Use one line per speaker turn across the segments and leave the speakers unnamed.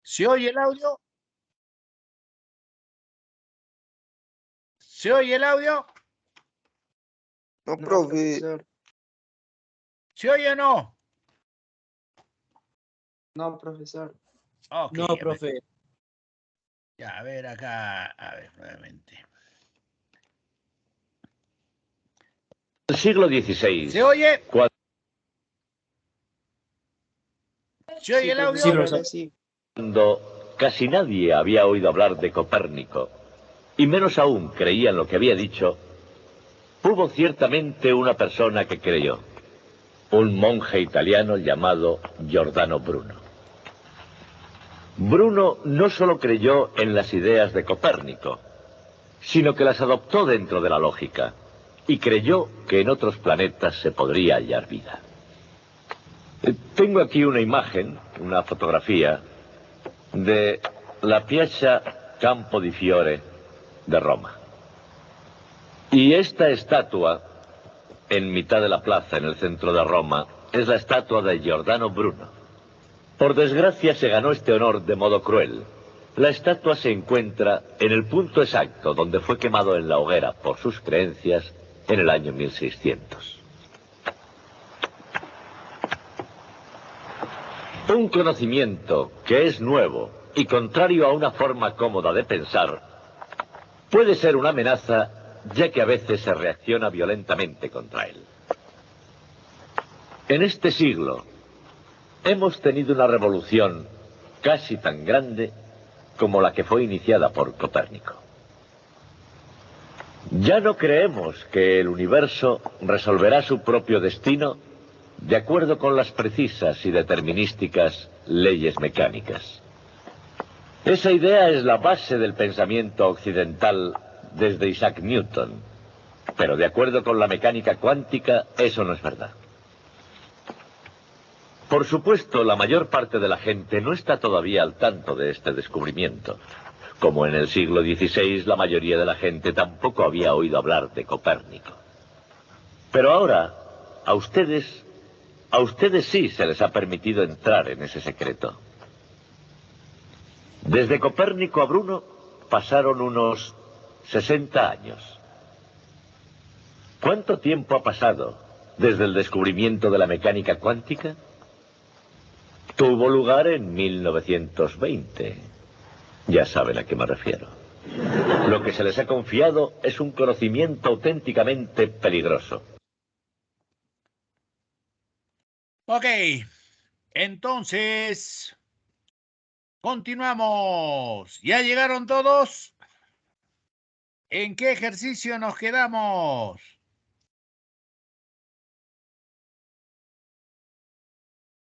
¿Se oye el audio? ¿Se oye el audio?
No,
No,
profe.
profesor.
¿Se oye o no?
No, profesor.
Ok,
No,
a ver.
profe.
Ya, a ver acá, a ver, nuevamente.
El siglo XVI.
¿Se oye?
Cuando
¿Se oye
Sí,
el audio?
Sí,
profesor,
profesor.
ahora sí.
casi nadie había oído hablar de Copérnico, y menos aún creía en lo que había dicho, hubo ciertamente una persona que creyó, un monje italiano llamado Giordano Bruno. Bruno no solo creyó en las ideas de Copérnico, sino que las adoptó dentro de la lógica, y creyó que en otros planetas se podría hallar vida. Tengo aquí una imagen, una fotografía, de la Piazza Campo di Fiore de Roma. Y esta estatua, en mitad de la plaza, en el centro de Roma, es la estatua de Giordano Bruno. Por desgracia se ganó este honor de modo cruel. La estatua se encuentra en el punto exacto donde fue quemado en la hoguera por sus creencias en el año 1600. Un conocimiento que es nuevo y contrario a una forma cómoda de pensar puede ser una amenaza, ya que a veces se reacciona violentamente contra él. En este siglo hemos tenido una revolución casi tan grande como la que fue iniciada por Copérnico. Ya no creemos que el universo resolverá su propio destino de acuerdo con las precisas y determinísticas leyes mecánicas. Esa idea es la base del pensamiento occidental desde Isaac Newton, pero de acuerdo con la mecánica cuántica, eso no es verdad. Por supuesto, la mayor parte de la gente no está todavía al tanto de este descubrimiento. Como en el siglo XVI, la mayoría de la gente tampoco había oído hablar de Copérnico. Pero ahora, a ustedes sí se les ha permitido entrar en ese secreto. Desde Copérnico a Bruno pasaron unos 60 años. ¿Cuánto tiempo ha pasado desde el descubrimiento de la mecánica cuántica? Tuvo lugar en 1920. Ya saben a qué me refiero. Lo que se les ha confiado es un conocimiento auténticamente peligroso.
Ok, entonces, continuamos. ¿Ya llegaron todos? ¿En qué ejercicio nos quedamos?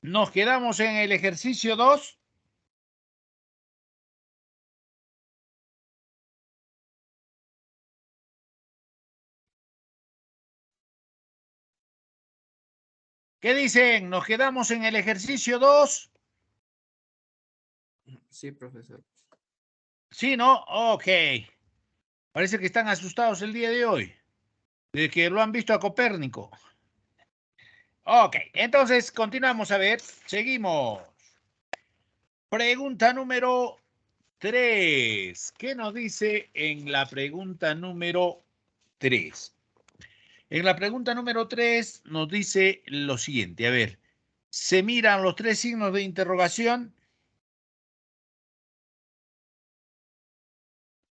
¿Nos quedamos en el ejercicio 2? ¿Qué dicen? ¿Nos quedamos en el ejercicio 2?
Sí, profesor.
Sí, ¿no? Ok. Parece que están asustados el día de hoy, de que lo han visto a Copérnico. Ok, entonces continuamos a ver, seguimos. Pregunta número 3. ¿Qué nos dice en la pregunta número 3? En la pregunta número 3 nos dice lo siguiente. A ver, se miran los 3 signos de interrogación.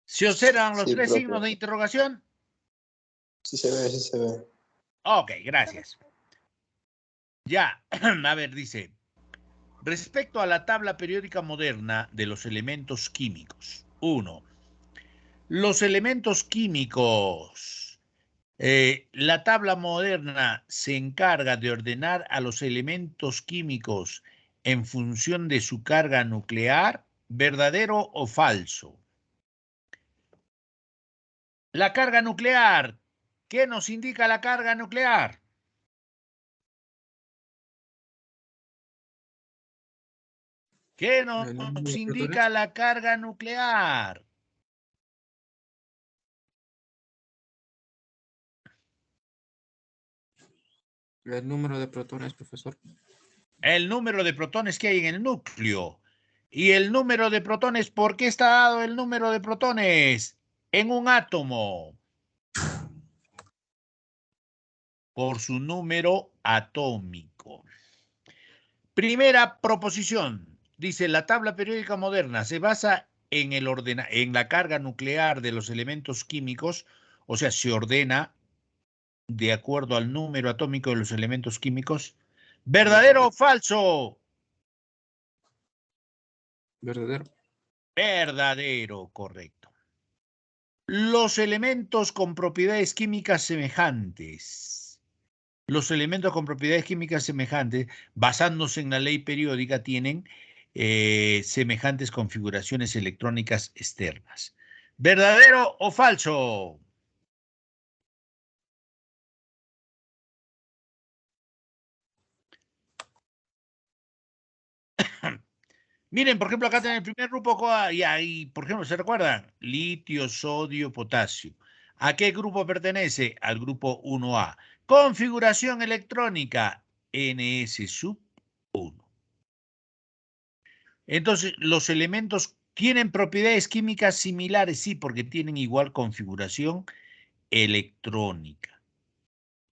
¿Se observan los
Sí,
3
profe.
signos de interrogación?
Sí se ve, sí se ve.
Ok, gracias. Ya, a ver, dice, respecto a la tabla periódica moderna de los elementos químicos. 1. Los elementos químicos. La tabla moderna se encarga de ordenar a los elementos químicos en función de su carga nuclear, ¿verdadero o falso? La carga nuclear. ¿Qué nos indica la carga nuclear? ¿Qué nos
¿El número de
indica
protones?
la carga nuclear?
El número de protones, profesor.
El número de protones que hay en el núcleo. ¿Y el número de protones? ¿Por qué está dado el número de protones en un átomo? Por su número atómico. Primera proposición. Dice, la tabla periódica moderna se basa en la carga nuclear de los elementos químicos, o sea, se ordena de acuerdo al número atómico de los elementos químicos. ¿Verdadero o falso?
Verdadero.
Verdadero, correcto. Los elementos con propiedades químicas semejantes. Los elementos con propiedades químicas semejantes, basándose en la ley periódica, tienen semejantes configuraciones electrónicas externas. ¿Verdadero o falso? Miren, por ejemplo, acá tenemos el primer grupo, y ahí, por ejemplo, ¿se recuerdan? Litio, sodio, potasio. ¿A qué grupo pertenece? Al grupo 1A. Configuración electrónica, NS sub 1. Entonces, los elementos tienen propiedades químicas similares, sí, porque tienen igual configuración electrónica.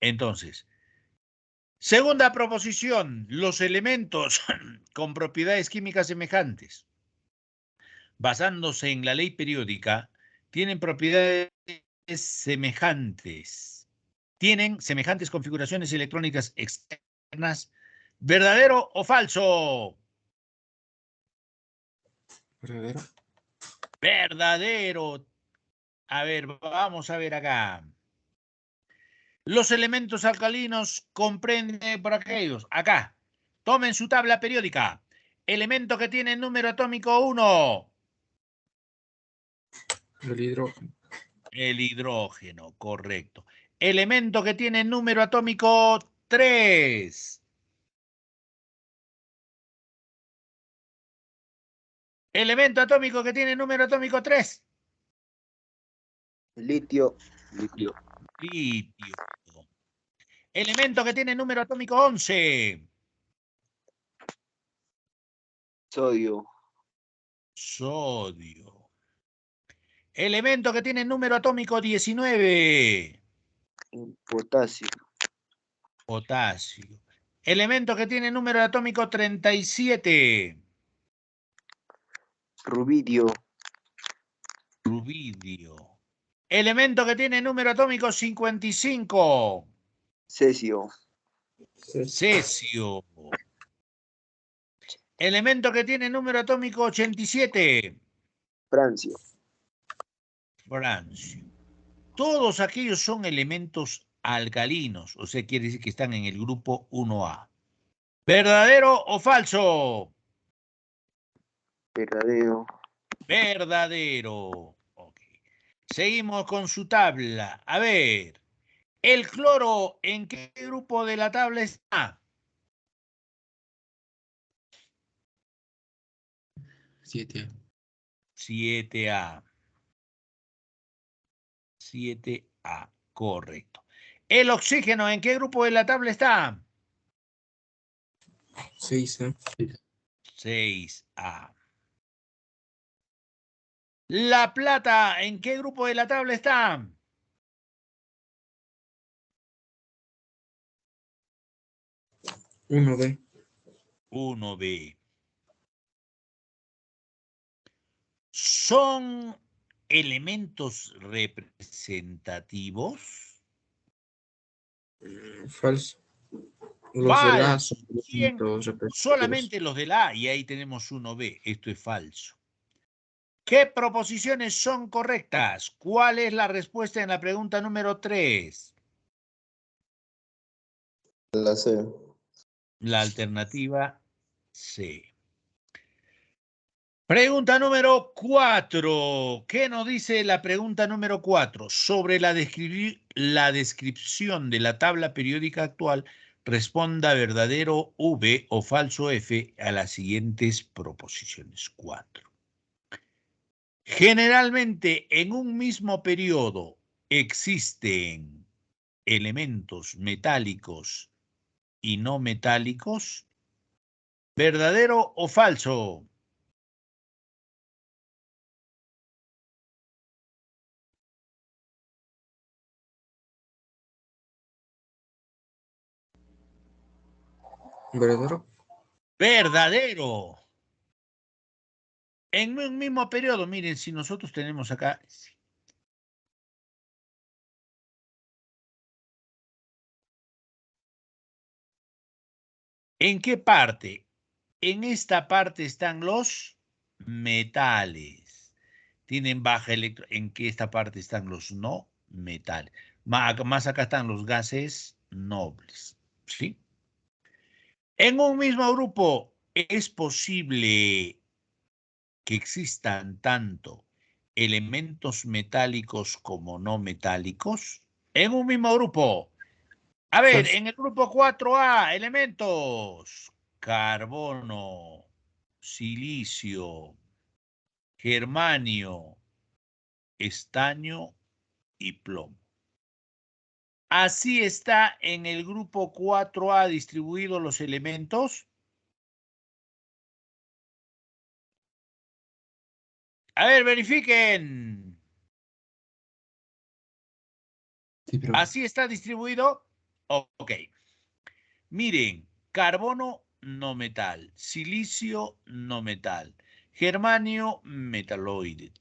Entonces, segunda proposición, los elementos con propiedades químicas semejantes, basándose en la ley periódica, tienen propiedades semejantes. Tienen semejantes configuraciones electrónicas externas. ¿Verdadero o falso?
Verdadero.
Verdadero. A ver, vamos a ver acá. Los elementos alcalinos comprenden por aquellos. Acá. Tomen su tabla periódica. Elemento que tiene número atómico 1.
El hidrógeno.
El hidrógeno, correcto. Elemento que tiene número atómico 3. Elemento atómico que tiene número atómico 3.
Litio.
Litio.
Litio. Elemento que tiene número atómico 11.
Sodio.
Sodio. Elemento que tiene número atómico 19.
Potasio.
Potasio. Elemento que tiene número atómico 37.
Rubidio.
Rubidio. Elemento que tiene número atómico 55.
Cesio.
Cesio. Elemento que tiene número atómico 87.
Francio.
Francio. Todos aquellos son elementos alcalinos, o sea, quiere decir que están en el grupo 1A. ¿Verdadero o falso?
Verdadero.
Verdadero. Ok. Seguimos con su tabla. A ver, ¿el cloro en qué grupo de la tabla está?
7.
7A. 7A, correcto. ¿El oxígeno en qué grupo de la tabla está?
6.
6A. ¿La plata en qué grupo de la tabla está?
1B.
1B. ¿Son elementos representativos?
Falso. Los de la
Falso.
son
¿Quién?
elementos repetitivos.
Solamente los de la A, y ahí tenemos 1B. Esto es falso. ¿Qué proposiciones son correctas? ¿Cuál es la respuesta en la pregunta número 3?
La C.
La alternativa C. Pregunta número 4. ¿Qué nos dice la pregunta número 4? Sobre la descripción de la tabla periódica actual, responda verdadero V o falso F a las siguientes proposiciones. 4. Generalmente en un mismo periodo existen elementos metálicos y no metálicos. ¿Verdadero o falso?
¿Verdadero?
Verdadero. En un mismo periodo, miren, si nosotros tenemos acá... ¿En qué parte? En esta parte están los metales. Tienen baja electro. ¿En qué esta parte están los no metales? Más acá están los gases nobles. ¿Sí? En un mismo grupo es posible que existan tanto elementos metálicos como no metálicos. En un mismo grupo. A ver,
Falso.
en el grupo 4A, elementos. Carbono, silicio, germanio, estaño y plomo. Así está en el grupo 4A distribuidos los elementos. A ver, verifiquen.
Sí, pero
Así está distribuido. Ok. Miren, carbono no metal, silicio no metal, germanio metaloide.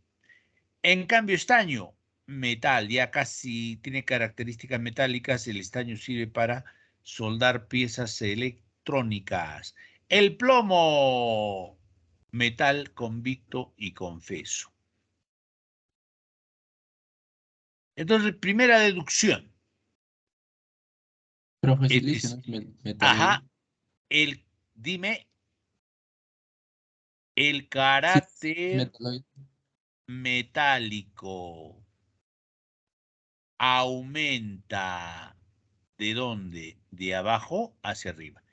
En cambio, estaño, metal, ya casi tiene características metálicas, el estaño sirve para soldar piezas electrónicas. El plomo, metal convicto y confeso. Entonces, primera deducción.
profe,
Es,
silicio no es metaloide.
ajá, dime, el
Sí,
carácter
metaloide.
metálico aumenta. ¿De dónde? De abajo hacia arriba.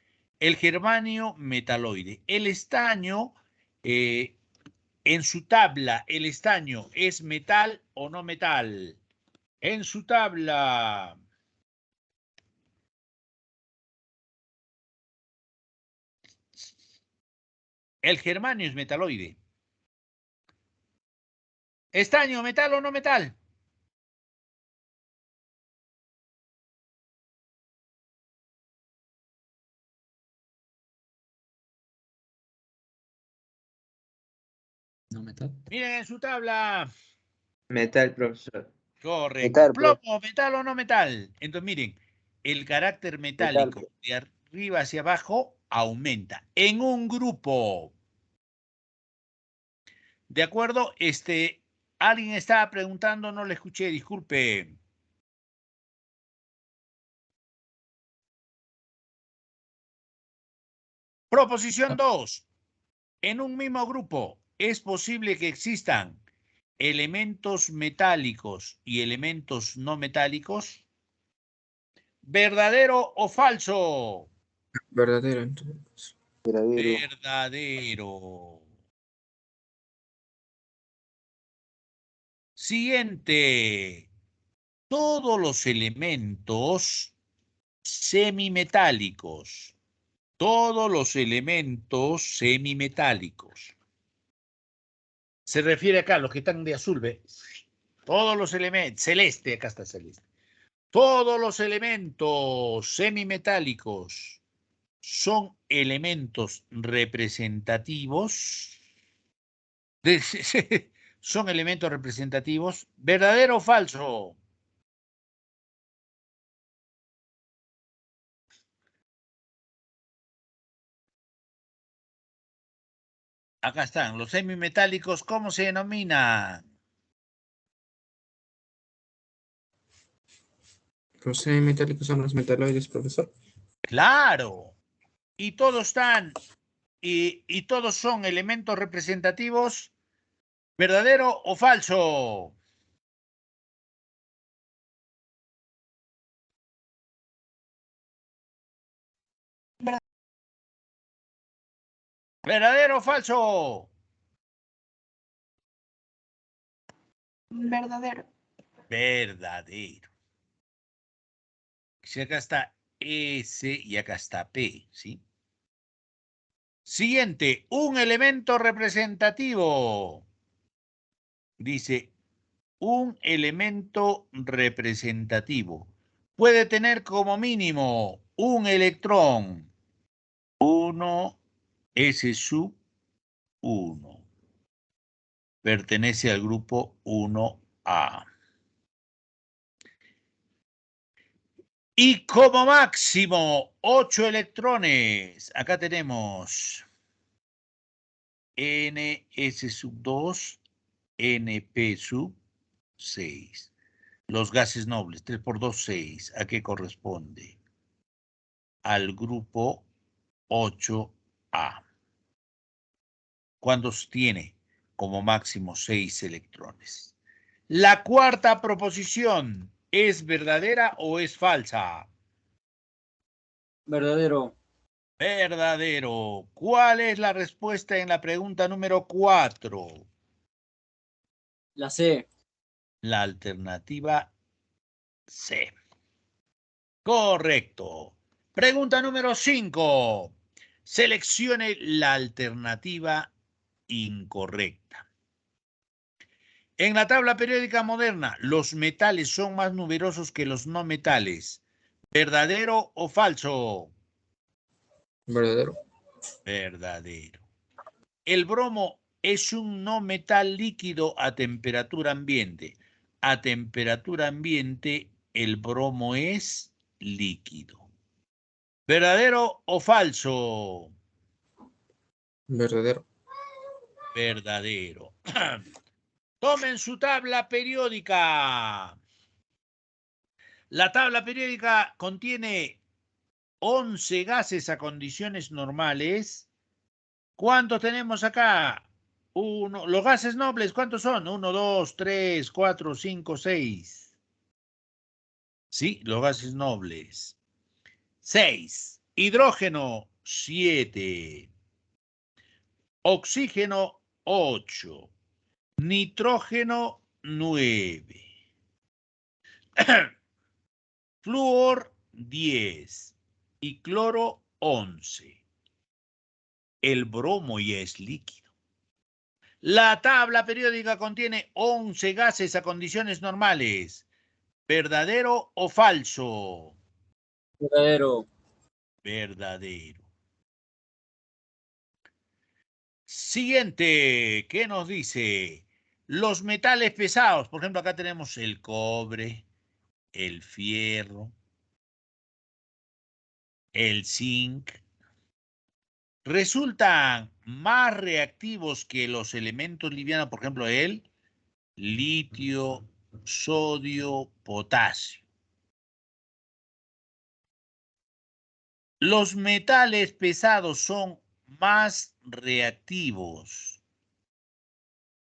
El germanio metaloide. El estaño, eh, en su tabla, ¿el estaño es metal o no metal? En su tabla. El germanio es metaloide. ¿Estaño, metal o no metal?
No metal.
Miren en su tabla.
Metal, profesor.
Correcto.
Metal, profe.
Plomo, metal o no metal. Entonces, miren, el carácter
Metal,
metálico
profe.
de arriba hacia abajo aumenta. En un grupo. ¿De acuerdo? Alguien estaba preguntando, no le escuché, disculpe. Proposición 2. En un mismo grupo es posible que existan elementos metálicos y elementos no metálicos. ¿Verdadero o falso?
Verdadero, entonces.
Verdadero.
Verdadero. Siguiente. Todos los elementos semimetálicos. Todos los elementos semimetálicos. Se refiere acá a los que están de azul, ¿ve? Todos los elementos, celeste, acá está celeste. Todos los elementos semimetálicos son elementos representativos. Son elementos representativos. ¿Verdadero o falso? Acá están, los semimetálicos, ¿cómo se denominan?
Los semimetálicos son los metaloides, profesor.
Claro. Y todos están, y todos son elementos representativos. ¿Verdadero o falso? ¿Verdadero o falso?
Verdadero.
Verdadero. Si acá está S y acá está P, ¿sí? Siguiente, un elemento representativo. Dice, un elemento representativo puede tener como mínimo un electrón. 1 S sub 1 pertenece al grupo 1A. Y como máximo 8 electrones. Acá tenemos NS sub 2, NP sub 6. Los gases nobles, 3 por 2, 6. ¿A qué corresponde? Al grupo 8A. Cuando tiene como máximo 6 electrones. La cuarta proposición, ¿es verdadera o es falsa?
Verdadero.
Verdadero. ¿Cuál es la respuesta en la pregunta número 4?
La C.
La alternativa C. Correcto. Pregunta número 5. Seleccione la alternativa incorrecta. En la tabla periódica moderna, los metales son más numerosos que los no metales. ¿Verdadero o falso?
Verdadero.
Verdadero. El bromo es un no metal líquido a temperatura ambiente. A temperatura ambiente, el bromo es líquido. ¿Verdadero o falso?
Verdadero.
Verdadero. Tomen su tabla periódica. La tabla periódica contiene 11 gases a condiciones normales. ¿Cuántos tenemos acá? Los gases nobles, ¿cuántos son? 1, 2, 3, 4, 5, 6. Sí, los gases nobles. 6. Hidrógeno, 7. Oxígeno, 8. Nitrógeno, 9. Flúor, 10. Y cloro, 11. El bromo ya es líquido. La tabla periódica contiene 11 gases a condiciones normales. ¿Verdadero o falso?
Verdadero.
Verdadero. Siguiente, ¿qué nos dice? Los metales pesados, por ejemplo, acá tenemos el cobre, el fierro, el zinc, resultan más reactivos que los elementos livianos, por ejemplo, el litio, sodio, potasio. Los metales pesados son más reactivos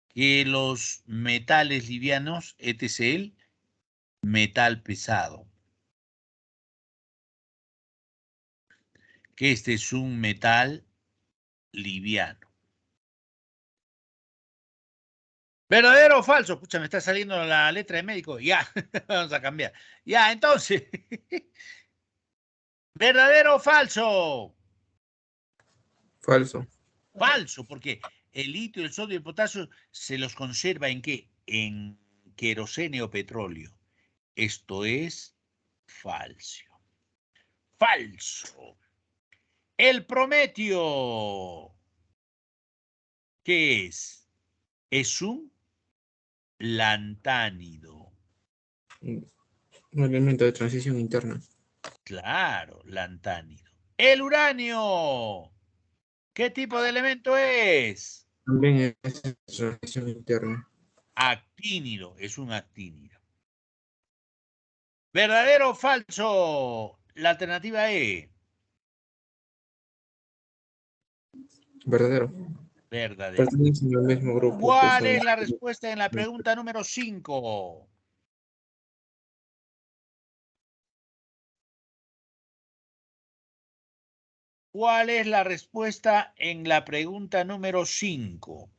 que los metales livianos, etc. el metal pesado. Que este es un metal liviano. ¿Verdadero o falso? Pucha, me está saliendo la letra de médico. Ya, vamos a cambiar. Ya, entonces. ¿Verdadero o falso?
Falso.
Falso, porque el litio, el sodio y el potasio se los conserva ¿en qué? En querosene o petróleo. Esto es falso. Falso. El prometio, ¿qué es? Es un lantánido.
Un elemento de transición interna.
Claro, lantánido. El uranio, ¿qué tipo de elemento es?
También es de transición interna.
Actínido, es un actínido. ¿Verdadero o falso? La alternativa E.
Verdadero.
Verdadero.
Pertenecen al mismo grupo que
¿Cuál
son
es la respuesta en la pregunta número 5? ¿Cuál es la respuesta en la pregunta número 5?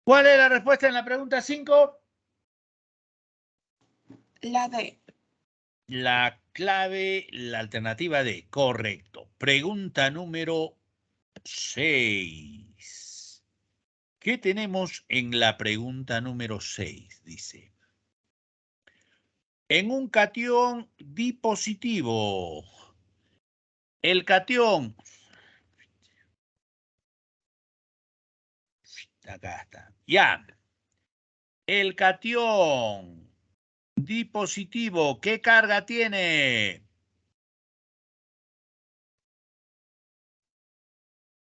¿Cuál es la respuesta en la pregunta 5?
La D.
La clave, la alternativa D. Correcto. Pregunta número 6. ¿Qué tenemos en la pregunta número 6? Dice. En un cation dipositivo, el cation, acá está, ya, el cation dispositivo, ¿qué carga tiene?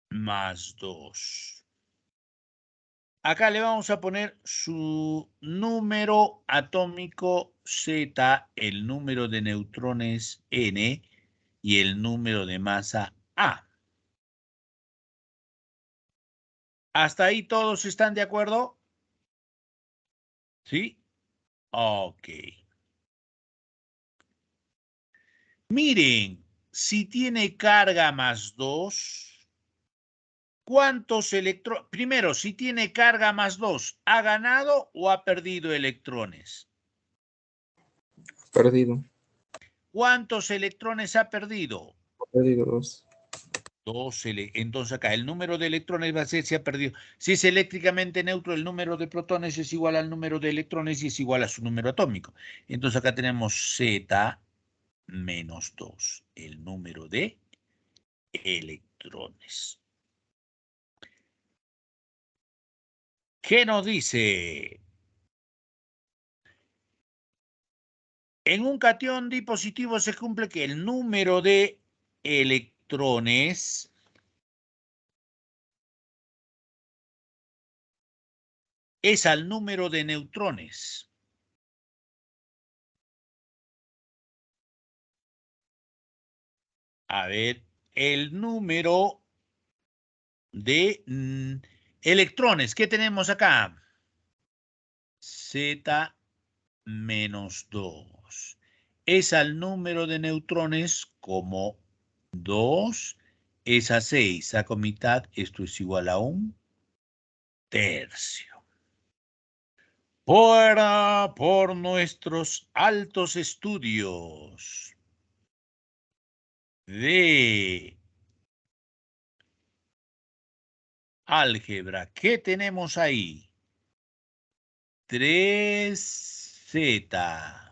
Más 2. Acá le vamos a poner su número atómico Z, el número de neutrones N y el número de masa A. ¿Hasta ahí todos están de acuerdo? ¿Sí? Ok. Miren, si tiene carga más 2, ¿cuántos electrones? Primero, si tiene carga más 2, ¿ha ganado o ha perdido electrones?
Perdido.
¿Cuántos electrones ha perdido?
Perdido 2.
2. Entonces acá el número de electrones va a ser si ha perdido. Si es eléctricamente neutro, el número de protones es igual al número de electrones y es igual a su número atómico. Entonces acá tenemos Z menos 2, el número de electrones. ¿Qué nos dice? En un cation dipositivo se cumple que el número de electrones es al número de neutrones. A ver, el número de electrones. ¿Qué tenemos acá? Z menos 2. Es al número de neutrones como 2 es a 6. Saco mitad, esto es igual a 1/3. Por nuestros altos estudios de álgebra, ¿qué tenemos ahí? 3Z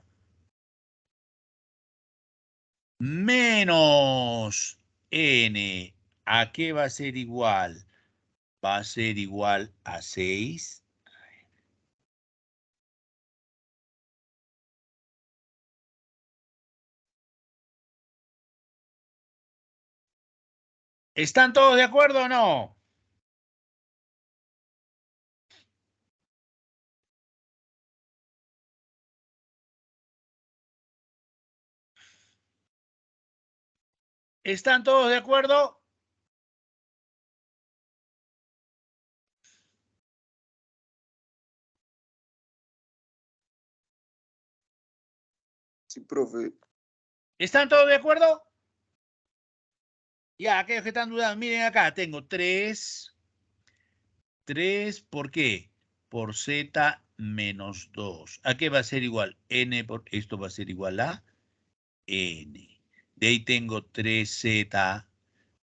menos N. ¿A qué va a ser igual? Va a ser igual a 6. ¿Están todos de acuerdo o no? ¿Están todos de acuerdo?
Sí, profe.
¿Están todos de acuerdo? Ya, aquellos que están dudando, miren acá, tengo 3. 3, ¿por qué? Por Z menos 2. ¿A qué va a ser igual? N por esto va a ser igual a N. De ahí tengo 3Z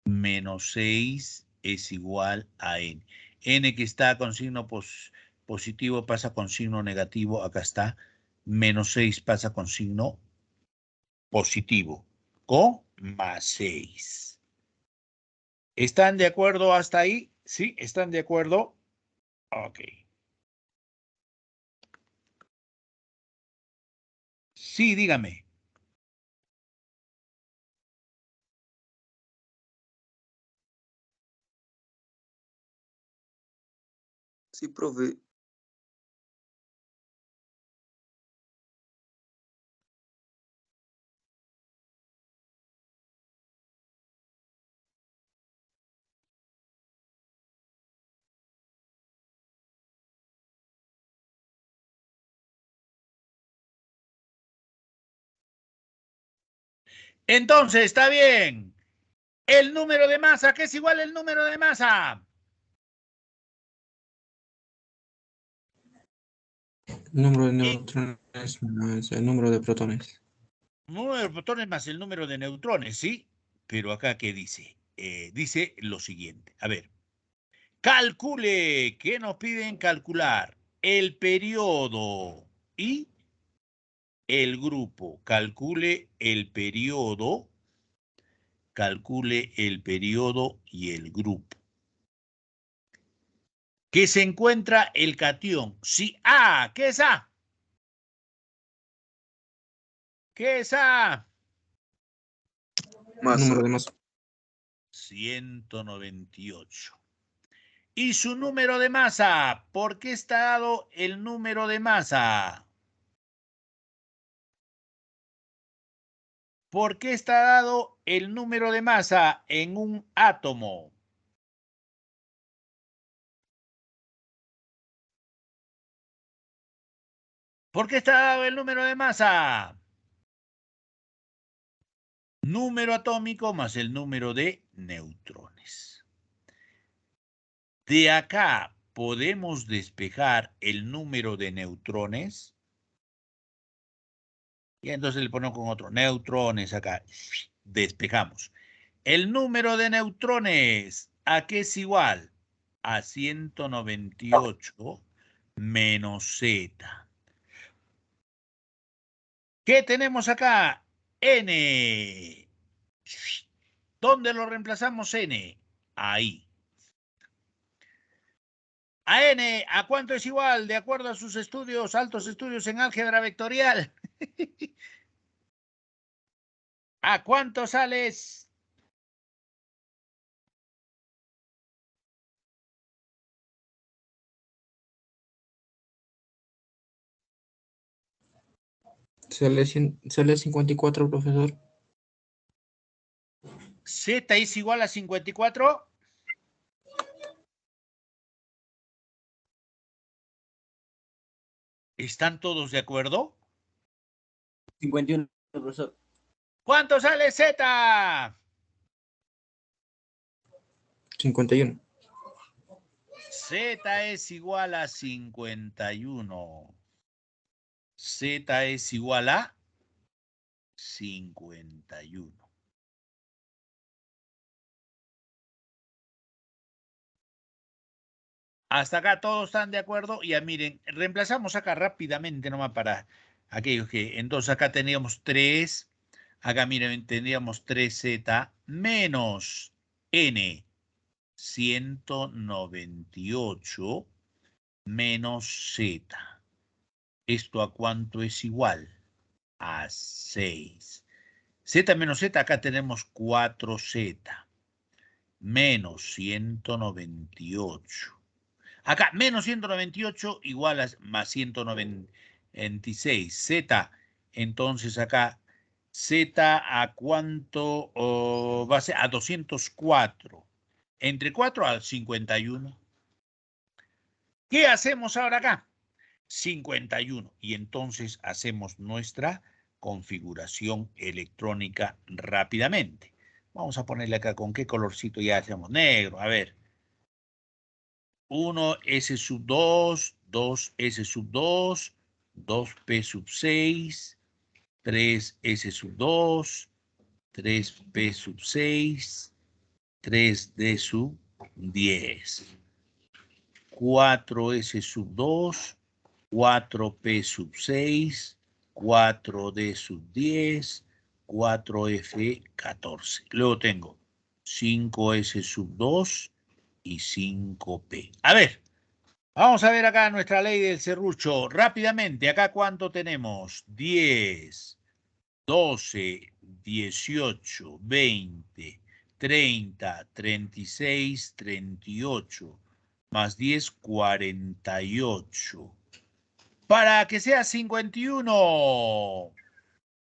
menos 6 es igual a N. N que está con signo positivo pasa con signo negativo. Acá está. Menos 6 pasa con signo positivo. Con más 6. ¿Están de acuerdo hasta ahí? ¿Sí? ¿Están de acuerdo? Ok. Sí, dígame.
Sí, profe.
Entonces, está bien. El número de masa, ¿qué es igual al número de masa?
El número de neutrones más el número de protones.
Número de protones más el número de neutrones, ¿sí? Pero acá, ¿qué dice? Dice lo siguiente. A ver. Calcule. ¿Qué nos piden calcular? El periodo y el grupo. Calcule el periodo y el grupo. Que se encuentra el catión. Si A, ¿qué es A? ¿Qué es A?
Masa.
Número de masa.
198. ¿Y su número de masa? ¿Por qué está dado el número de masa? ¿Por qué está dado el número de masa en un átomo? ¿Por qué está dado el número de masa? Número atómico más el número de neutrones. De acá podemos despejar el número de neutrones. Y entonces le ponemos con otro. Neutrones acá. Despejamos. El número de neutrones, ¿a qué es igual? A 198 menos Z. ¿Qué tenemos acá? N. ¿Dónde lo reemplazamos N? Ahí. A N, ¿a cuánto es igual? De acuerdo a sus estudios, altos estudios en álgebra vectorial. ¿A cuánto sales?
Sale 54, profesor.
Z es igual a 54. ¿Están todos de acuerdo?
51, profesor.
¿Cuánto sale Z?
51.
Z es igual a 51. Z es igual a 51. Hasta acá todos están de acuerdo. Ya miren, reemplazamos acá rápidamente nomás para aquellos que... Entonces acá teníamos 3. Acá miren, tendríamos 3Z menos N. 198 menos Z. ¿Esto a cuánto es igual? A 6. Z menos Z, acá tenemos 4Z. Menos 198. Acá, menos 198 igual a más 196. Z, entonces acá, Z a cuánto va a ser a 204. Entre 4 al 51. ¿Qué hacemos ahora acá? 51. Y entonces hacemos nuestra configuración electrónica rápidamente. Vamos a ponerle acá con qué colorcito ya hacemos. Negro, a ver. 1S sub 2, 2S sub 2, 2P sub 6, 3S sub 2, 3P sub 6, 3D sub 10, 4S sub 2, 4P sub 6, 4D sub 10, 4F 14. Luego tengo 5S sub 2 y 5P. A ver, vamos a ver acá nuestra ley del serrucho. Rápidamente, acá cuánto tenemos. 10, 12, 18, 20, 30, 36, 38, más 10, 48. Para que sea 51.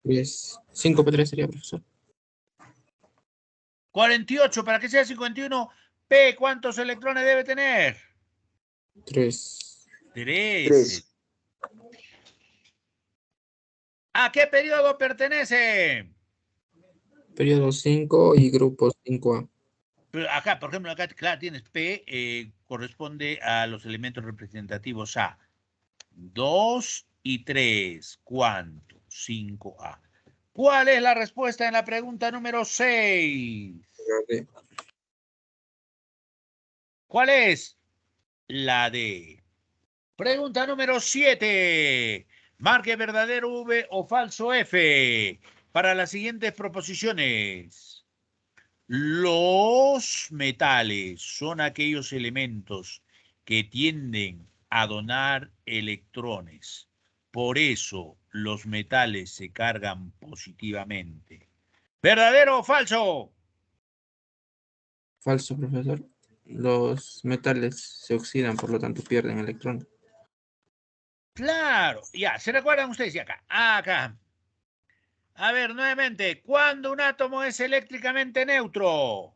5P3 sería, profesor.
48, para que sea 51. P, ¿cuántos electrones debe tener?
3.
13. ¿A qué periodo pertenece?
Periodo 5 y grupo 5A.
Pero acá, por ejemplo, acá claro, tienes P, corresponde a los elementos representativos A. 2 y 3. ¿Cuánto? 5A. ¿Cuál es la respuesta en la pregunta número 6?
D.
¿Cuál es? La D. Pregunta número 7. Marque verdadero V o falso F para las siguientes proposiciones. Los metales son aquellos elementos que tienden a donar electrones. Por eso los metales se cargan positivamente. ¿Verdadero o falso?
Falso, profesor. Los metales se oxidan, por lo tanto pierden electrones.
Claro, ya, ¿se recuerdan ustedes? Ya acá, acá. A ver, nuevamente, ¿cuándo un átomo es eléctricamente neutro?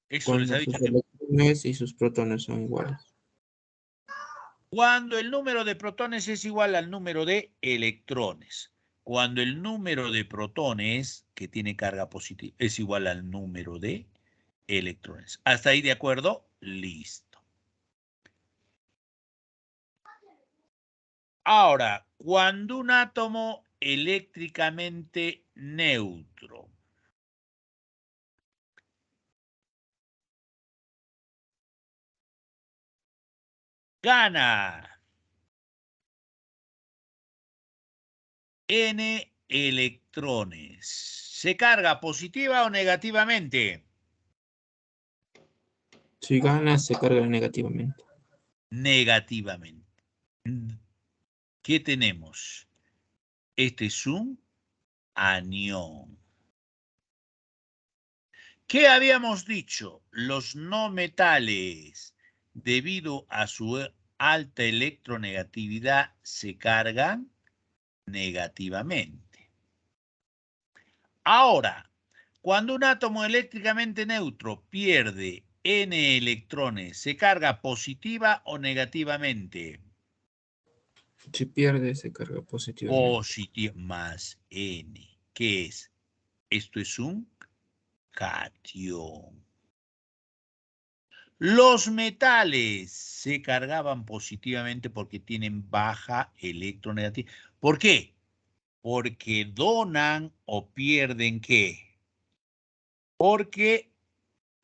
Eso les
Cuando
ha
sus
dicho que
electrones y sus protones son iguales.
cuando el número de protones es igual al número de electrones. Cuando el número de protones que tiene carga positiva es igual al número de electrones. ¿Hasta ahí de acuerdo? Listo. Ahora, cuando un átomo eléctricamente neutro gana N electrones, ¿se carga positiva o negativamente?
Si gana, se carga negativamente.
Negativamente. ¿Qué tenemos? Este es un anión. ¿Qué habíamos dicho? Los no metales, debido a su alta electronegatividad, se cargan negativamente. Ahora, cuando un átomo eléctricamente neutro pierde N electrones, ¿se carga positiva o negativamente?
Si pierde, se carga positivamente.
Positiva más N. ¿Qué es? Esto es un cation. Los metales se cargaban positivamente porque tienen baja electronegatividad. ¿Por qué? Porque donan o pierden ¿qué? Porque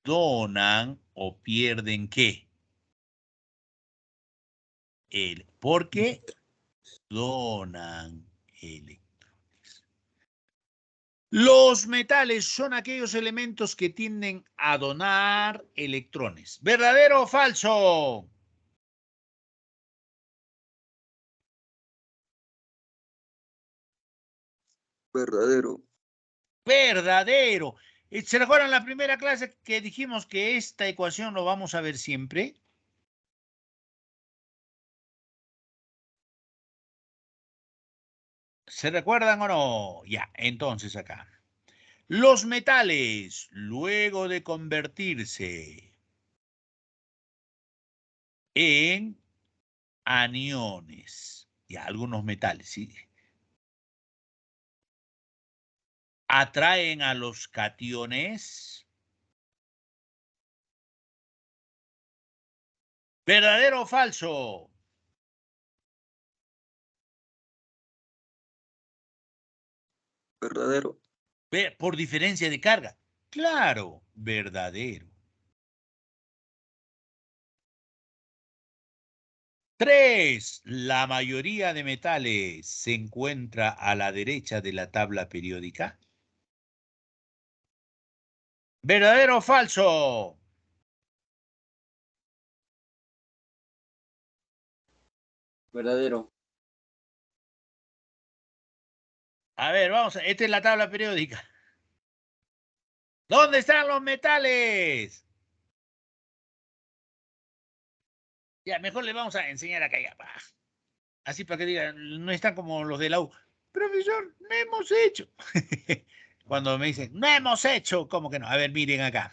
donan o pierden ¿qué? Porque donan electrones. Los metales son aquellos elementos que tienden a donar electrones. ¿Verdadero o falso?
Verdadero.
Verdadero. ¿Se recuerdan la primera clase que dijimos que esta ecuación lo vamos a ver siempre? ¿Se recuerdan o no? Ya, entonces acá. Los metales, luego de convertirse en aniones, ya algunos metales, ¿sí? Atraen a los cationes. ¿Verdadero o falso?
Verdadero.
Por diferencia de carga. Claro, verdadero. 3. La mayoría de metales se encuentra a la derecha de la tabla periódica. ¿Verdadero o falso?
Verdadero.
A ver, vamos. Esta es la tabla periódica. ¿Dónde están los metales? Ya, mejor les vamos a enseñar acá ya. Así para que digan, no están como los de la U. Profesor, no hemos hecho. Cuando me dicen, no hemos hecho, ¿cómo que no? A ver, miren acá.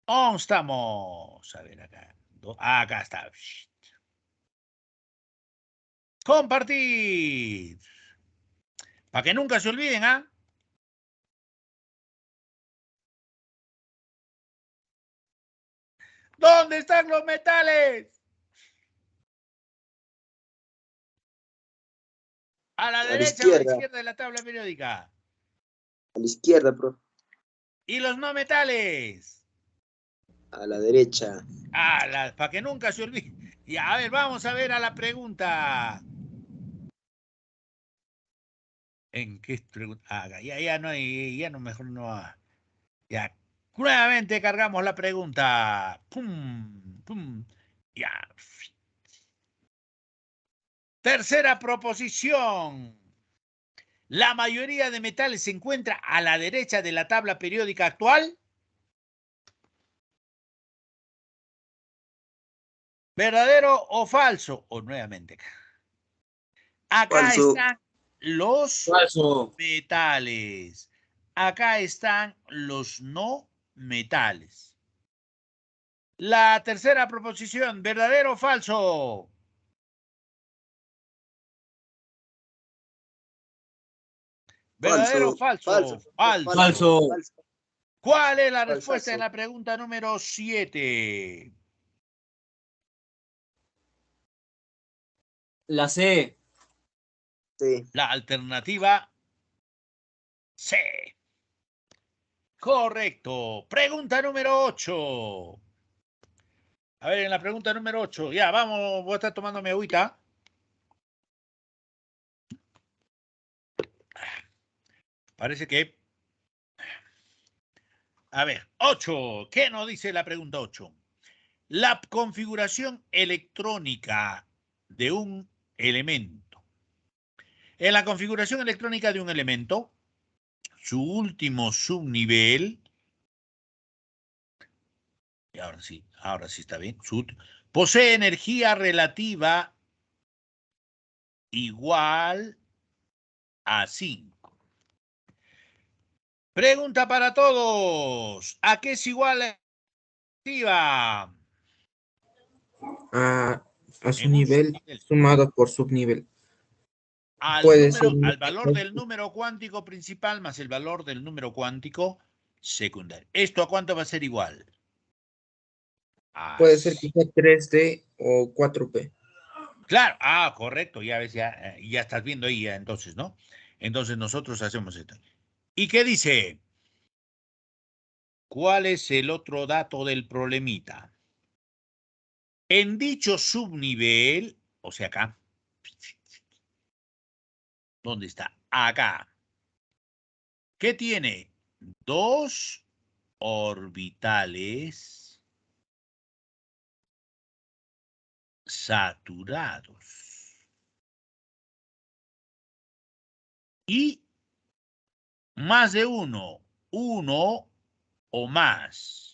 ¿Dónde estamos? A ver acá. Acá está. Compartir. Para que nunca se olviden, ¿ah? ¿Dónde están los metales? ¿A la
A la
derecha o a la
izquierda.
izquierda de la tabla periódica?
A la izquierda, profe.
¿Y los no metales?
A la derecha.
Para que nunca se olviden. Y a ver, vamos a ver a la pregunta. ¿En qué pregunta? Ya no hay, ya no, mejor no. Ya. Nuevamente cargamos la pregunta. Pum, pum. Ya. Tercera proposición. La mayoría de metales se encuentra a la derecha de la tabla periódica actual. ¿Verdadero o falso? O nuevamente. Acá
Falso.
están los
Falso.
metales. Acá están los no metales. La tercera proposición, ¿verdadero o falso? ¿Verdadero o
Falso.
falso? Falso.
Falso.
Falso.
¿Cuál es la respuesta
Falsazo.
en la pregunta número 7?
La C.
Sí.
La alternativa C. Correcto. Pregunta número 8. A ver, en la pregunta número 8. Ya, vamos, voy a estar tomando mi agüita. Parece que... A ver, 8. ¿Qué nos dice la pregunta 8? La configuración electrónica de un elemento. En la configuración electrónica de un elemento, su último subnivel, y ahora sí está bien, posee energía relativa igual a 5. Pregunta para todos. ¿A qué es igual la energía?
A su
En un
nivel
subnivel.
sumado por subnivel.
Al
Puede ser
valor del número cuántico principal más el valor del número cuántico secundario. ¿Esto a cuánto va a ser igual?
puede ser
Así.
quizá 3D o 4P.
Claro, correcto, ya ves, ya estás viendo ahí, ya, entonces, ¿no? Entonces nosotros hacemos esto. ¿Y qué dice? ¿Cuál es el otro dato del problemita? En dicho subnivel, o sea, acá, ¿dónde está? Acá. ¿Qué tiene? 2 orbitales saturados. Y más de uno o más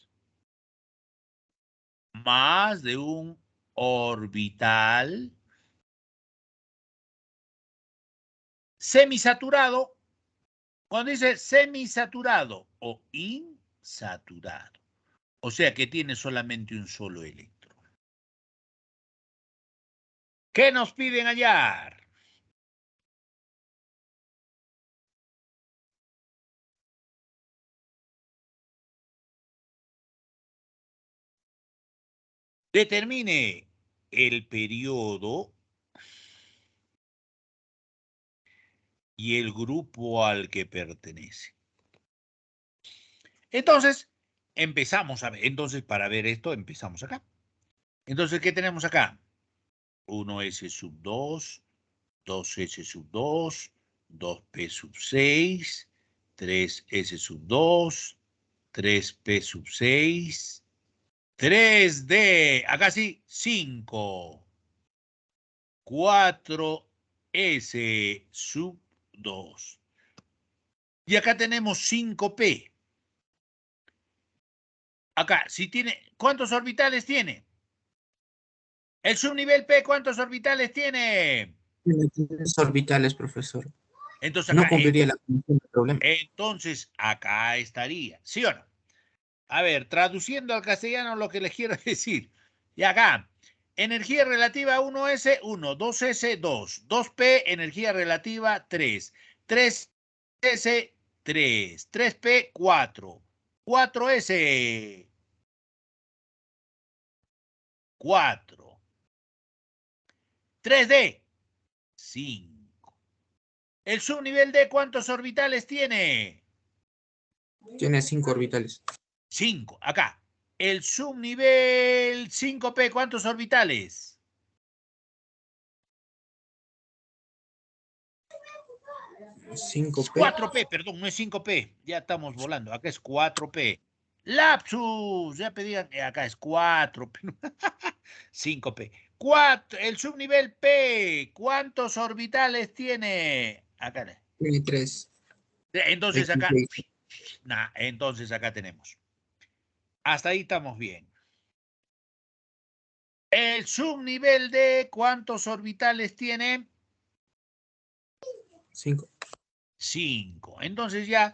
de un orbital semisaturado. Cuando dice semisaturado o insaturado, o sea que tiene solamente un solo electrón. ¿Qué nos piden hallar? Determine el periodo y el grupo al que pertenece. Entonces, empezamos a ver. Entonces, para ver esto, empezamos acá. Entonces, ¿qué tenemos acá? 1s sub 2, 2s sub 2, 2p sub 6, 3s sub 2, 3p sub 6, 3d, acá sí, 5, 4s sub 2. Y acá tenemos 5p. Acá, si tiene, ¿cuántos orbitales tiene? El subnivel P, ¿cuántos orbitales tiene?
Tiene 3 orbitales, profesor.
Entonces
No
acá,
cumpliría la condición del problema.
entonces acá estaría, ¿sí o no? A ver, traduciendo al castellano lo que les quiero decir. Y acá, energía relativa 1S, 1, 2S, 2, 2P, energía relativa 3, 3S, 3, 3P, 4, 4S, 4, 3D, 5. ¿El subnivel D cuántos orbitales tiene?
Tiene 5 orbitales.
5. Acá. El subnivel 5P, ¿cuántos orbitales?
5P.
4P, perdón, no es 5P. Ya estamos volando. Acá es 4P. Lapsus. Ya pedían. Acá es 4P. 5P. El subnivel P. ¿Cuántos orbitales tiene? Acá.
Tiene 3.
Entonces acá. Entonces acá tenemos. Hasta ahí estamos bien. El subnivel D. ¿Cuántos orbitales tiene?
5.
5. Entonces ya,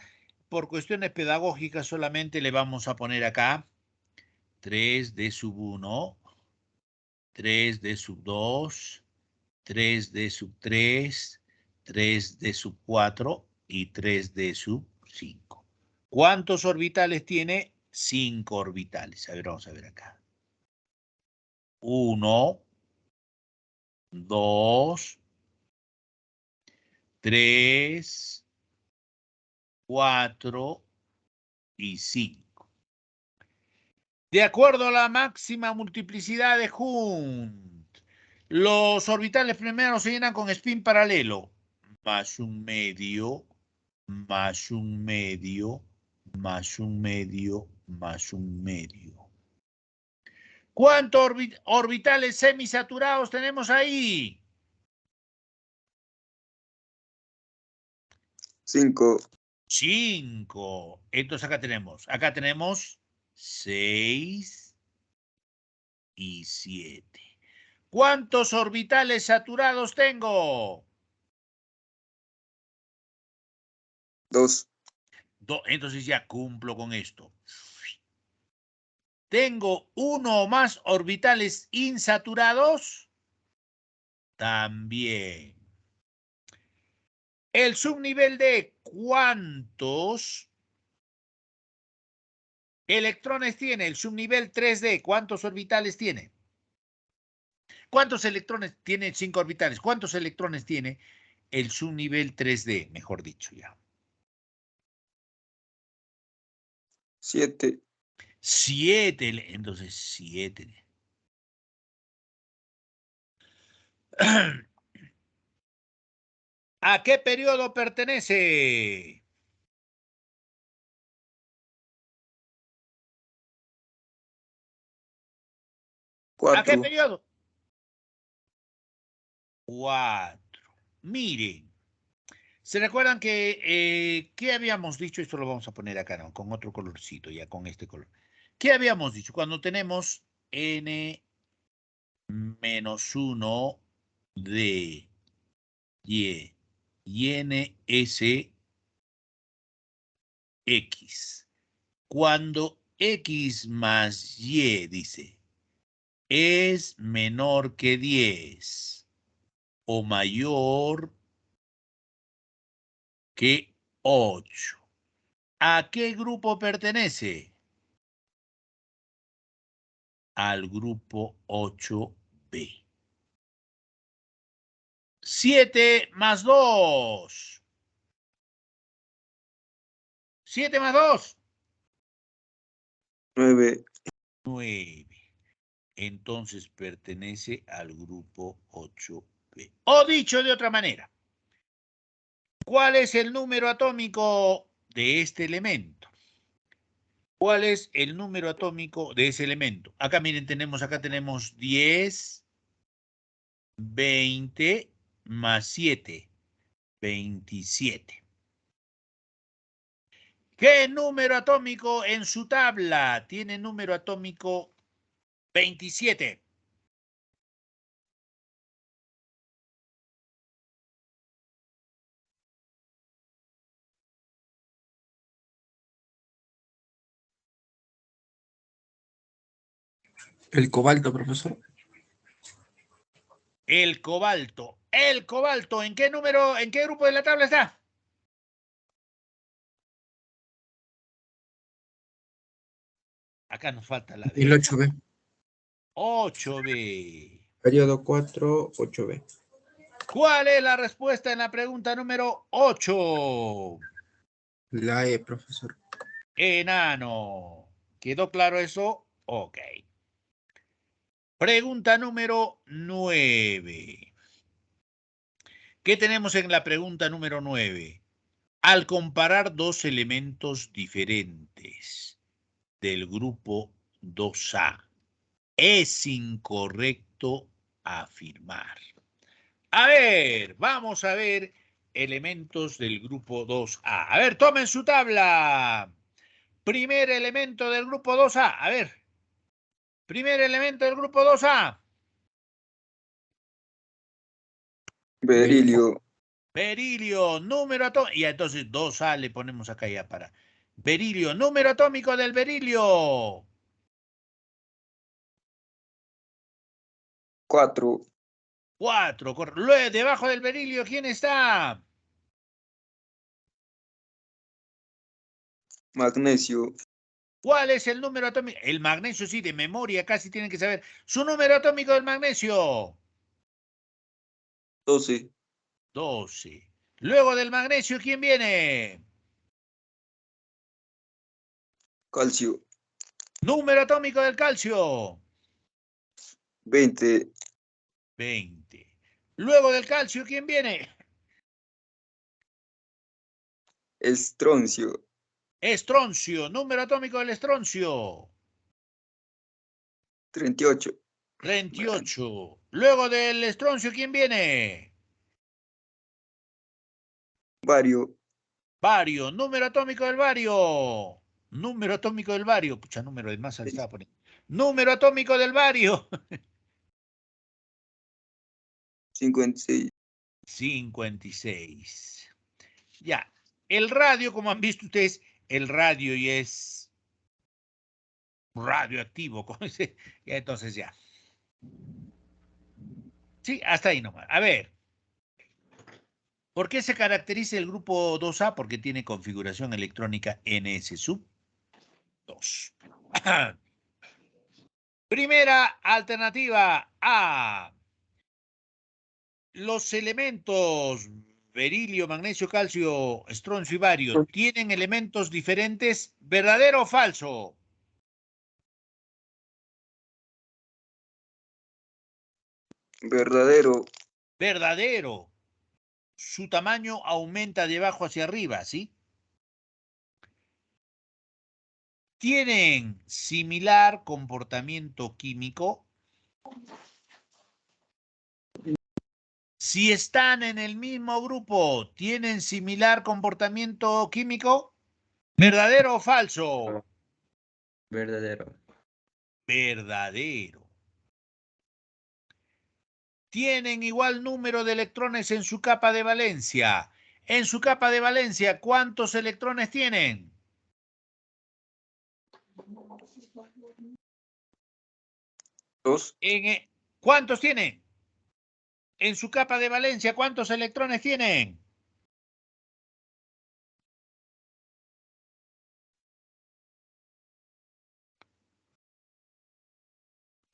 por cuestiones pedagógicas, solamente le vamos a poner acá 3D sub 1, 3D sub 2, 3D sub 3, 3D sub 4 y 3D sub 5. ¿Cuántos orbitales tiene? 5 orbitales. A ver, vamos a ver acá. 1, 2, 3, 4 y 5. De acuerdo a la máxima multiplicidad de Hund, los orbitales primero se llenan con spin paralelo, más un medio, más un medio, más un medio, más un medio. ¿Cuántos orbitales semisaturados tenemos ahí?
5.
5. Entonces acá tenemos 6 y 7. ¿Cuántos orbitales saturados tengo?
2.
Entonces ya cumplo con esto. ¿Tengo uno o más orbitales insaturados? También. El subnivel de ¿cuántos electrones tiene? El subnivel 3D, ¿cuántos orbitales tiene? ¿Cuántos electrones tiene 5 orbitales? ¿Cuántos electrones tiene el subnivel 3D, mejor dicho ya?
7.
7, entonces 7. ¿A qué periodo pertenece? ¿A qué
4.
periodo? 4. Miren, ¿se recuerdan que qué habíamos dicho? Esto lo vamos a poner acá, ¿no? Con otro colorcito, ya con este color. ¿Qué habíamos dicho? Cuando tenemos n-1 de y ns x. Cuando x más y, dice, es menor que 10 o mayor que 8. ¿A qué grupo pertenece? Al grupo 8B. 7 más 2. 7 más 2.
9.
9. Entonces pertenece al grupo 8B. O dicho de otra manera, ¿cuál es el número atómico de este elemento? ¿Cuál es el número atómico de ese elemento? Acá miren, acá tenemos 10, 20 más 7, 27. ¿Qué número atómico en su tabla tiene número atómico 27?
El cobalto, profesor.
El cobalto. El cobalto, ¿en qué número, en qué grupo de la tabla está? Acá nos falta la
El
D.
8B.
8B.
Periodo 4, 8B.
¿Cuál es la respuesta en la pregunta número 8?
La E, profesor.
Enano. ¿Quedó claro eso? Ok. Pregunta número 9. ¿Qué tenemos en la pregunta número 9? Al comparar dos elementos diferentes del grupo 2A, es incorrecto afirmar. A ver, vamos a ver elementos del grupo 2A. A ver, tomen su tabla. Primer elemento del grupo 2A. A ver. Primer elemento del grupo 2A.
Berilio.
Berilio, número atómico. Y entonces 2A le ponemos acá ya para. Berilio, número atómico del berilio.
4.
4. Luego, debajo del berilio, ¿quién está?
Magnesio.
¿Cuál es el número atómico? El magnesio, sí, de memoria, casi tienen que saber. Su número atómico del magnesio.
12.
12. Luego del magnesio, ¿quién viene?
Calcio.
Número atómico del calcio.
20.
20. Luego del calcio, ¿quién viene?
Estroncio.
Estroncio. Número atómico del estroncio.
38.
38. Luego del estroncio, ¿quién viene?
Bario.
Bario. Número atómico del bario. Número atómico del bario. Pucha, número de masa le estaba poniendo. Número atómico del bario.
56.
56. Ya. El radio, como han visto ustedes, el radio ya es radioactivo. Entonces ya. Sí, hasta ahí nomás. A ver. ¿Por qué se caracteriza el grupo 2A? Porque tiene configuración electrónica NS sub 2. Primera alternativa A. Los elementos berilio, magnesio, calcio, estroncio y bario tienen elementos diferentes. ¿Verdadero o falso?
Verdadero.
Verdadero. Su tamaño aumenta de abajo hacia arriba, ¿sí? ¿Tienen similar comportamiento químico? Si están en el mismo grupo, ¿tienen similar comportamiento químico? ¿Verdadero o falso?
Verdadero.
Verdadero. ¿Tienen igual número de electrones en su capa de valencia? En su capa de valencia, ¿cuántos electrones tienen?
2.
¿Cuántos tienen? En su capa de valencia, ¿cuántos electrones tienen?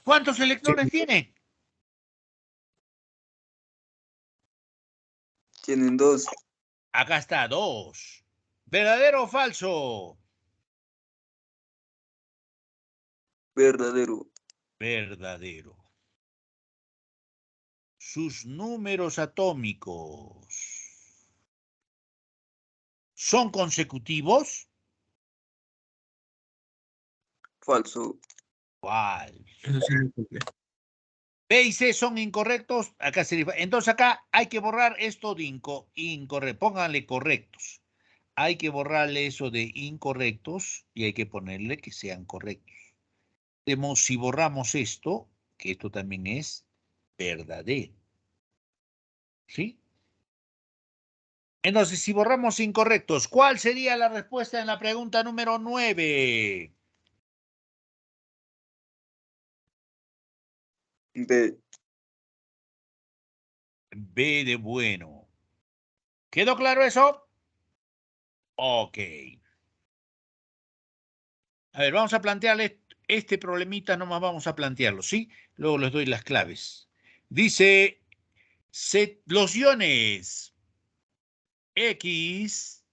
¿Cuántos electrones tienen?
Tienen 2.
Acá está, 2. ¿Verdadero o falso?
Verdadero.
Verdadero. Sus números atómicos ¿son consecutivos?
Falso.
¿Cuál?
Eso sí me cumple.
B y C son incorrectos. Acá entonces acá hay que borrar esto de incorrecto. Pónganle correctos. Hay que borrarle eso de incorrectos y hay que ponerle que sean correctos. Si borramos esto, que esto también es verdadero. ¿Sí? Entonces, si borramos incorrectos, ¿cuál sería la respuesta en la pregunta número 9?
B.
B de bueno. ¿Quedó claro eso? Ok. A ver, vamos a plantearle este problemita, nomás vamos a plantearlo, ¿sí? Luego les doy las claves. Dice, los iones X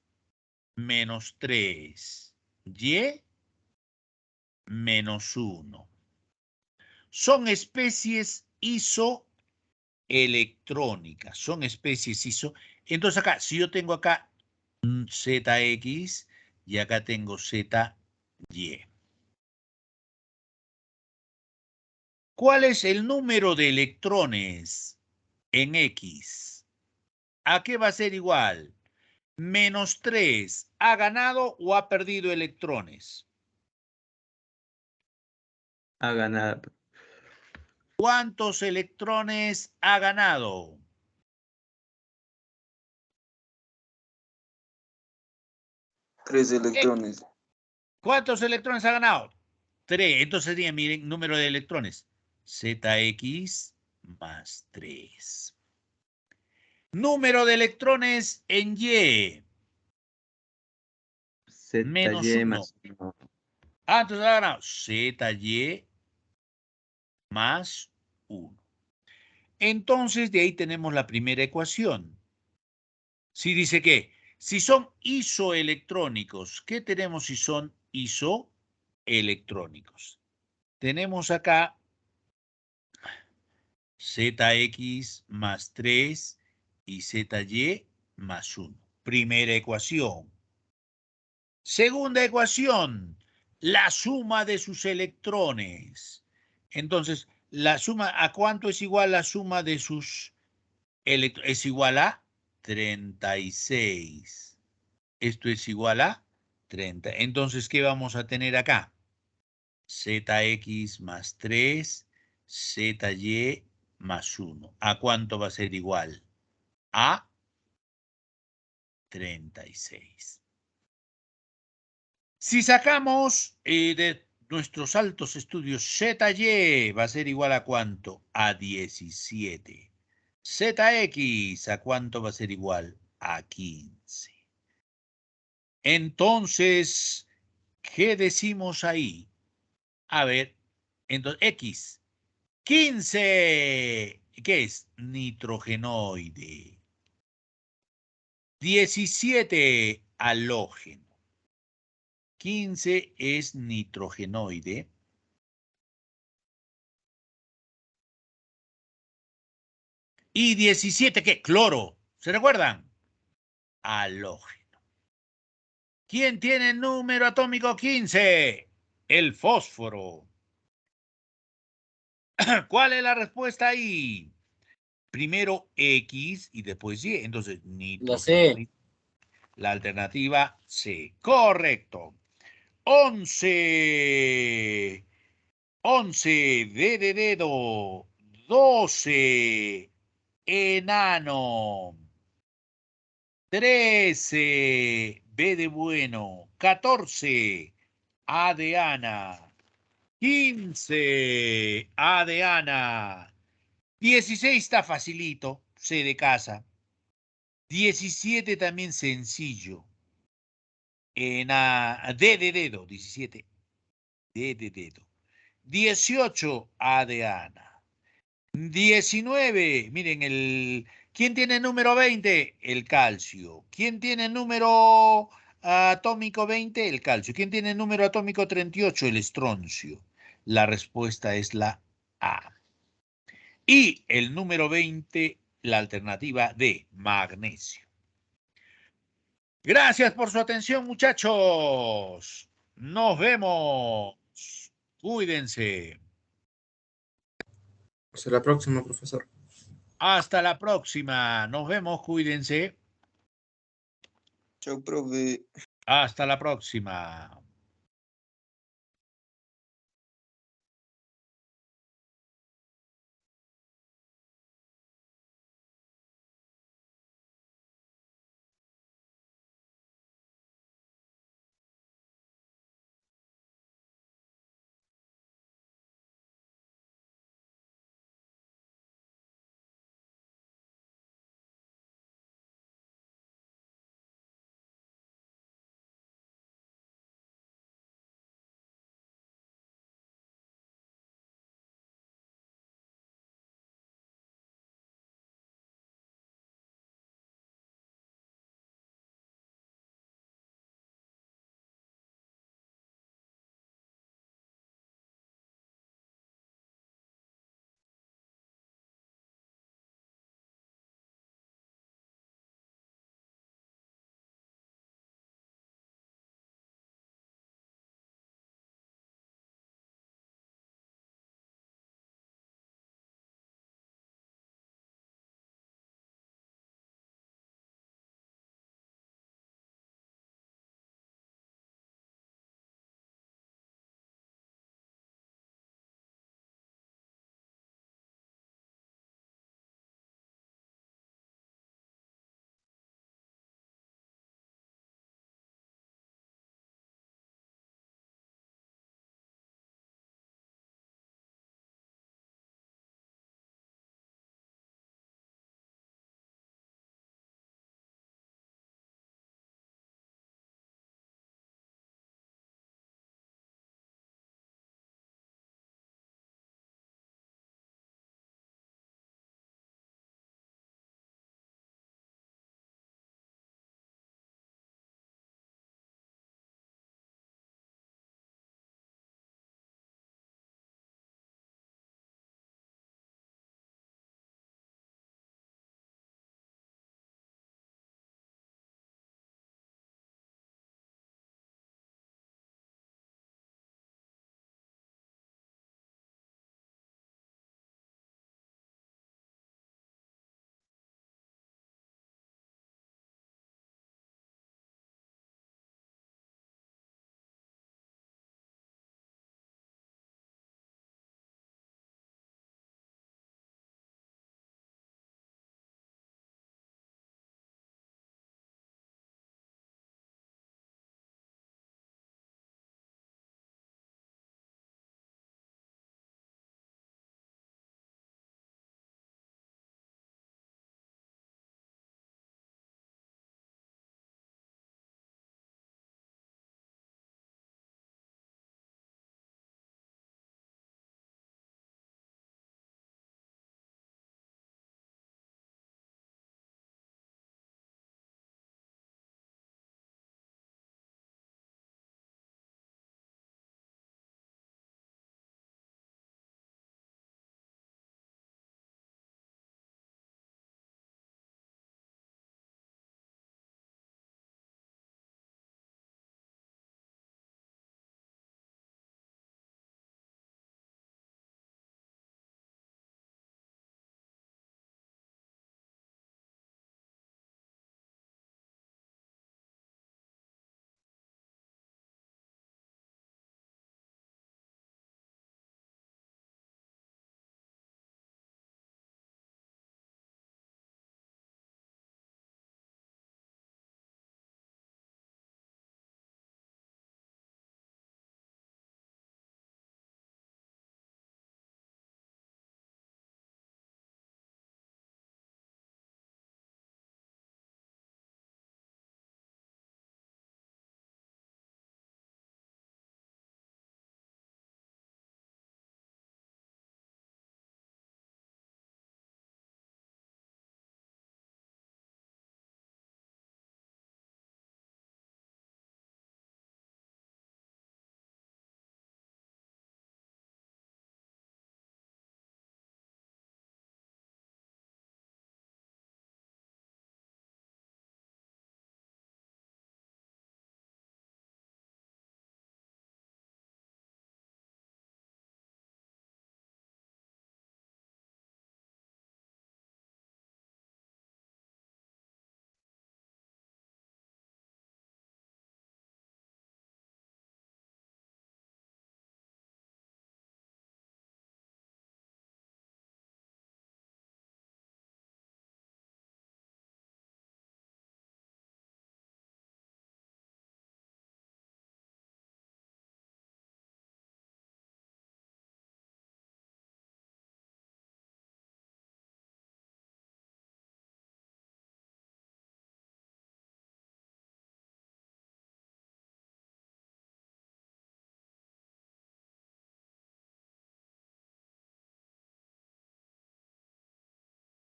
menos 3, Y menos 1. Son especies isoelectrónicas, son especies iso. Entonces acá, si yo tengo acá ZX y acá tengo ZY. ¿Cuál es el número de electrones en X? ¿A qué va a ser igual? Menos 3. ¿Ha ganado o ha perdido electrones?
Ha ganado.
¿Cuántos electrones ha ganado?
Tres electrones.
¿Cuántos electrones ha ganado? 3. Entonces sería, miren, número de electrones. ZX más 3. Número de electrones en Y. Menos
ZY
1.
más 1.
Ah, entonces ha ganado ZY más 1. Entonces, de ahí tenemos la primera ecuación. Si dice que, si son isoelectrónicos, ¿qué tenemos si son isoelectrónicos? Tenemos acá ZX más 3 y ZY más 1. Primera ecuación. Segunda ecuación, la suma de sus electrones. Entonces, la suma, ¿a cuánto es igual la suma de sus electrones? Es igual a 36. Esto es igual a 30. Entonces, ¿qué vamos a tener acá? ZX más 3, ZY más 1. ¿A cuánto va a ser igual? A 36. Si sacamos de nuestros altos estudios ZY, va a ser igual a ¿cuánto? A 17. ZX, ¿a cuánto va a ser igual? A 15. Entonces, ¿qué decimos ahí? A ver, entonces, X, 15. ¿Qué es? Nitrogenoide. 17, halógeno. 15 es nitrogenoide. Y 17, ¿qué? Cloro. ¿Se recuerdan? Halógeno. ¿Quién tiene el número atómico 15? El fósforo. ¿Cuál es la respuesta ahí? Primero X y después Y. Entonces,
La C.
La alternativa C. Correcto. 11. 11. D de dedo. 12. Enano. 13. B de bueno. 14. A de Ana. 15. A de Ana. 16 está facilito. C de casa. 17 también sencillo. D de dedo. 17. D de dedo. 18. A de Ana. 19. Miren, ¿quién tiene el número 20? El calcio. ¿Quién tiene el número atómico 20? El calcio. ¿Quién tiene el número atómico 38? El estroncio. La respuesta es la A. Y el número 20, la alternativa D, magnesio. Gracias por su atención, muchachos. Nos vemos. Cuídense.
Hasta la próxima, profesor.
Hasta la próxima. Nos vemos. Cuídense.
Chao, profe.
Hasta la próxima.